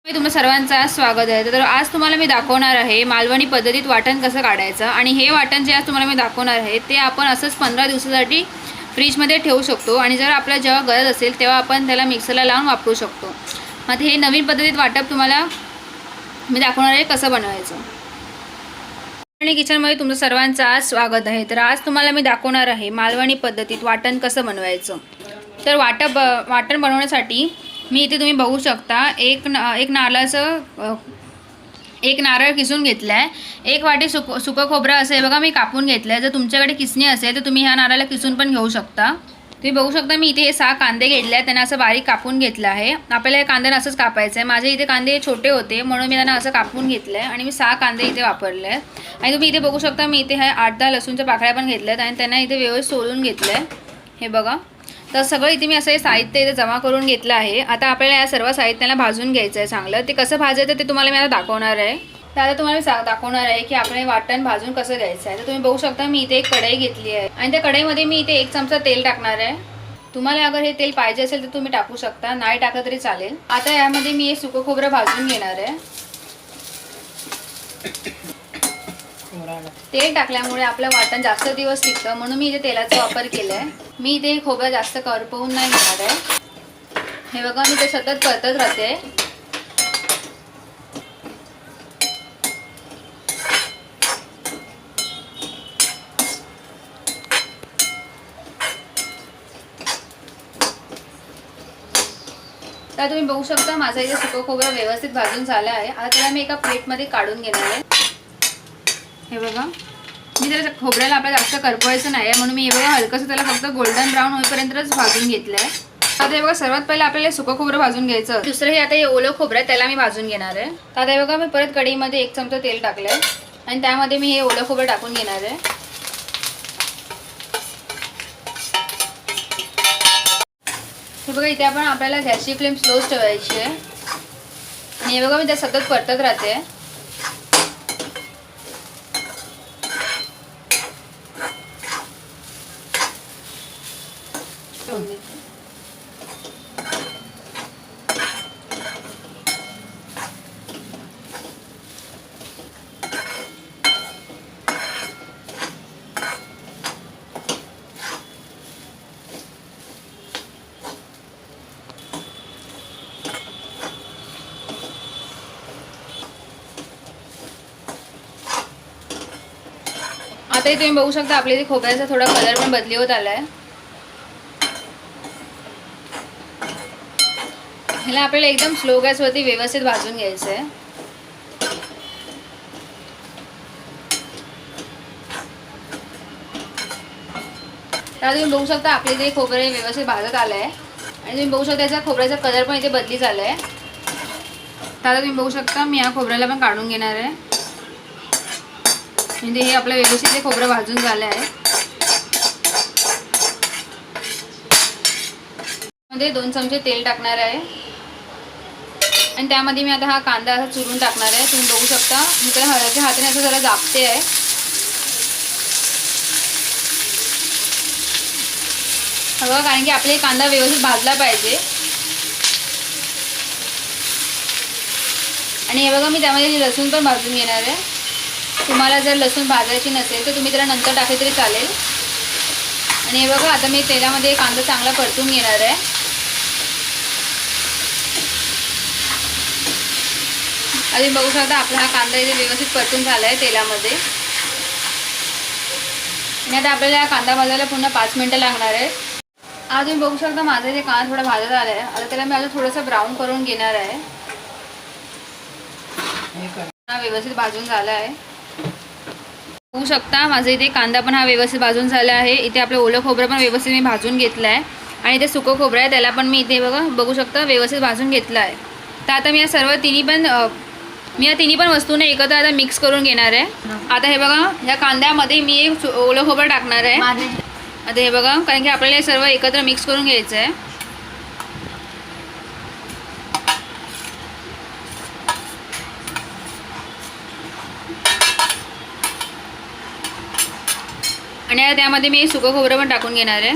मी तुमच्या सर्वांचं स्वागत आहे। तर आज तुम्हाला मी दाखवणार आहे मालवणी पद्धतीत वाटण कसं काढायचं। आणि हे वाटण जे आज तुम्हाला मी दाखवणार आहे ते आपण असंच 15 दिवसासाठी फ्रीजमध्ये ठेवू शकतो आणि जर आपल्याला जेव्हा गरज असेल तेव्हा आपण त्याला मिक्सरला लावून वापरू शकतो। मग हे नवीन पद्धतीत वाटप तुम्हाला मी दाखवणार आहे कसं बनवायचं। आणि किचनमध्ये तुमचं सर्वांचं आज स्वागत आहे। तर आज तुम्हाला मी दाखवणार आहे मालवणी पद्धतीत वाटण कसं बनवायचं। तर वाटण बनवण्यासाठी मी इथे तुम्ही बघू शकता एक नारळ किसून घेतला आहे। एक वाटी सुकं खोबरं असेल बघा मी कापून घेतलं आहे। जर तुमच्याकडे किसणी असेल तर तुम्ही ह्या नारळाला किसून पण घेऊ शकता। तुम्ही बघू शकता मी इथे हे 6 कांदे घेतले आहेत, त्यांना असं बारीक कापून घेतलं आहे। आपल्याला हे कांद्यांना असंच कापायचं आहे। माझे इथे कांदे छोटे होते म्हणून मी त्यांना असं कापून घेतलं आहे आणि मी 6 कांदे इथे वापरले आहेत। आणि तुम्ही इथे बघू शकता मी इथे 8-10 लसूणच्या पाकळ्या पण घेतल्यात आणि त्यांना इथे व्यवस्थित सोलून घेतलं आहे। हे बघा, तर सगळं इथे मी असं हे साहित्य इथे जमा करून घेतलं आहे। आता आपल्याला या सर्व साहित्याला भाजून घ्यायचं आहे चांगलं। ते कसं भाजायचं ते तुम्हाला मी आता दाखवणार आहे। तर आता तुम्हाला दाखवणार आहे की आपण हे वाटण भाजून कसं घ्यायचं आहे। तर तुम्ही बघू शकता मी इथे एक कढई घेतली आहे आणि त्या कढईमध्ये मी इथे 1 चमचा तेल टाकणार आहे। तुम्हाला अगर हे तेल पाहिजे असेल तर तुम्ही टाकू शकता, नाही टाकलं तरी चालेल। आता यामध्ये मी हे सुकं खोबरं भाजून घेणार आहे। तेल टाकल्यामुळे आपलं वाटण जास्त दिवस टिकतं म्हणून मी इथे तेलाचा वापर केला आहे। मी इथे खोबरं जास्त करपवून नाही घेणार आहे। हे बघा मी ते सतत परतत राहते। तर तुम्ही बघू शकता माझं इथे सुकं खोबरं व्यवस्थित भाजून झालं आहे। आता त्याला मी एका प्लेटमध्ये काढून घेणार आहे। हे बघा मी त्याला खोबऱ्याला आपल्याला जास्त करपवायचं नाही आहे म्हणून मी हे बघा हलकंसं त्याला फक्त गोल्डन ब्राऊन होईपर्यंतच भाजून घेतलं आहे। आता हे बघा सर्वात पहिले आपल्याला सुकं खोबरं भाजून घ्यायचं। दुसरं हे आता हे ओलं खोबरं आहे त्याला मी भाजून घेणार आहे। तर आता हे बघा मी परत कढईमध्ये 1 चमचा तेल टाकलं आहे आणि त्यामध्ये मी हे ओलं खोबरं टाकून घेणार आहे। हे बघा इथे आपण आपल्याला गॅसची फ्लेम स्लोच ठेवायची आहे आणि हे बघा मी त्या सतत परतत राहते। आता तुम्ही बघू शकता आपल्या इथे खोबऱ्याचा थोडा कलर पण बदली होत आलाय। ह्याला आपल्याला एकदम स्लो गॅसवरती व्यवस्थित भाजून घ्यायचं आहे। तर तुम्ही बघू शकता आपल्या इथे खोबरे व्यवस्थित भाजत आलंय आणि तुम्ही बघू शकता त्याचा खोबऱ्याचा कलर पण इथे बदली झालाय। तर आता तुम्ही बघू शकता मी या खोबऱ्याला पण काढून घेणार आहे। म्हणजे हे आपलं व्यवस्थित हे खोबरं भाजून झालं आहे। मध्ये 2 चमचे तेल टाकणार आहे आणि त्यामध्ये मी आता हा कांदा असा चुरून टाकणार आहे। तुम्ही बघू शकता मी त्याला हळदच्या हाताने असं जरा दाबते आहे। बघा कारण की आपले कांदा व्यवस्थित भाजला पाहिजे। आणि हे बघा मी त्यामध्ये लसूण पण भाजून घेणार आहे। तुम्हाला जर लसूण भाजायची नसेल तर तुम्ही त्याला नंतर टाकले तरी चालेल। आणि हे बघा आता मी तेलामध्ये कांदा चांगला परतून घेणार आहे। आधी बघू शकता आपला हा कांदा इथे व्यवस्थित परतून झाला आहे तेलामध्ये। आणि आता आपल्याला हा कांदा भाजायला पुन्हा 5 मिनिटं लागणार आहे। आज तुम्ही बघू शकता माझा इथे कांदा थोडा भाजत आला आहे। आता त्याला मी अजून थोडंसं ब्राऊन करून घेणार आहे। हा व्यवस्थित भाजून झाला आहे। बघू शकता माझा इथे कांदा पण हा व्यवस्थित भाजून झाला आहे। इथे आपलं ओलं खोबरं पण व्यवस्थित मी भाजून घेतलं आहे आणि इथे सुकं खोबरं आहे त्याला पण मी इथे बघू शकता व्यवस्थित भाजून घेतलं आहे। तर आता मी या तिन्ही पण वस्तूंना एकत्र आता मिक्स करून घेणार आहे। आता हे बघा या कांद्यामध्ये मी एक ओलं खोबरं टाकणार आहे। आता हे बघा कारण की आपल्याला हे सर्व एकत्र मिक्स करून घ्यायचं आहे। आणि त्यामध्ये मी सुकं खोबरं पण टाकून घेणार आहे।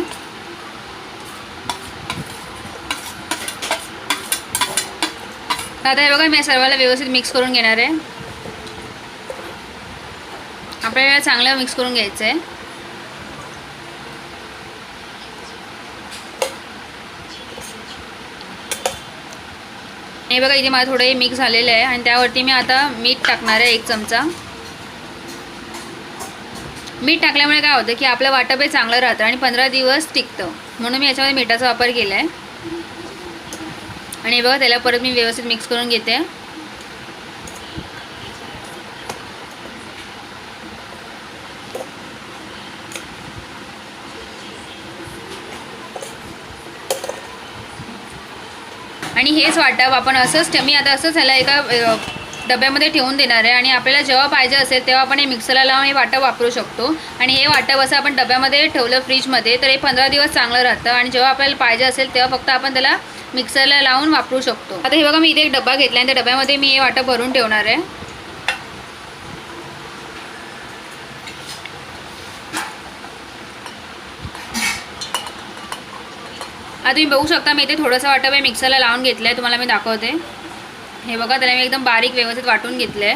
तर आता हे बघा मी सर्वाला व्यवस्थित मिक्स करून घेणार आहे. आपल्याला चांगलं मिक्स करून घ्यायचं आहे. हे बघा इथे मला थोडं हे मिक्स झालेलं आहे आणि त्यावरती मी आता मीठ टाकणार आहे 1 चमचा. मीठ टाकल्यामुळे काय होतं की आपलं वाटप हे चांगलं राहतं आणि 15 दिवस टिकतं, म्हणून मी याच्यामध्ये मिठाचा वापर केला आहे. आणि हे बघा त्याला परत मी व्यवस्थित मिक्स करून घेते. आणि हेच वाटप आपण असंच मी आता असंच ह्याला एका डब्यामध्ये ठेवून देणार आहे आणि आपल्याला जेव्हा पाहिजे असेल तेव्हा आपण हे मिक्सरला लावून हे वाटप वापरू शकतो. आणि हे वाटप असं आपण डब्यामध्ये ठेवलं फ्रीजमध्ये तर हे 15 दिवस चांगलं राहतं आणि जेव्हा आपल्याला पाहिजे असेल तेव्हा फक्त आपण त्याला मिक्सरला लावून वापरू शकतो. आता हे बघा मी इथे एक डब्बा घेतला आणि त्या डब्यामध्ये मी हे वाटप भरून ठेवणार आहे. आता तुम्ही बघू शकता मी इथे थोडंसं वाटप हे मिक्सरला लावून घेतलं आहे, तुम्हाला मी दाखवते. हे बघा त्याला मी एकदम बारीक व्यवस्थित वाटून घेतलं आहे.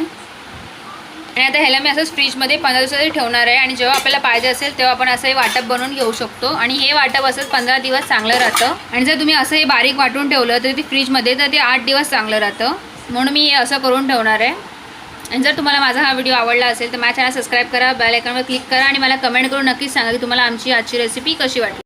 आणि आता ह्याला मी असंच फ्रीजमध्ये 15 दिवसासाठी ठेवणार आहे आणि जेव्हा आपल्याला पाहिजे असेल तेव्हा आपण असं हे वाटप बनवून घेऊ शकतो. आणि हे वाटप असंच 15 दिवस चांगलं राहतं. आणि जर तुम्ही असं हे बारीक वाटून ठेवलं तर ते फ्रीजमध्ये तर ते 8 दिवस चांगलं राहतं, म्हणून मी हे असं करून ठेवणार आहे. आणि जर तुम्हाला माझा हा व्हिडिओ आवडला असेल तर माझ्या चॅनल सबस्क्राईब करा, बेल आयकॉनवर क्लिक करा आणि मला कमेंट करून नक्कीच सांगा की तुम्हाला आमची आजची रेसिपी कशी वाटली.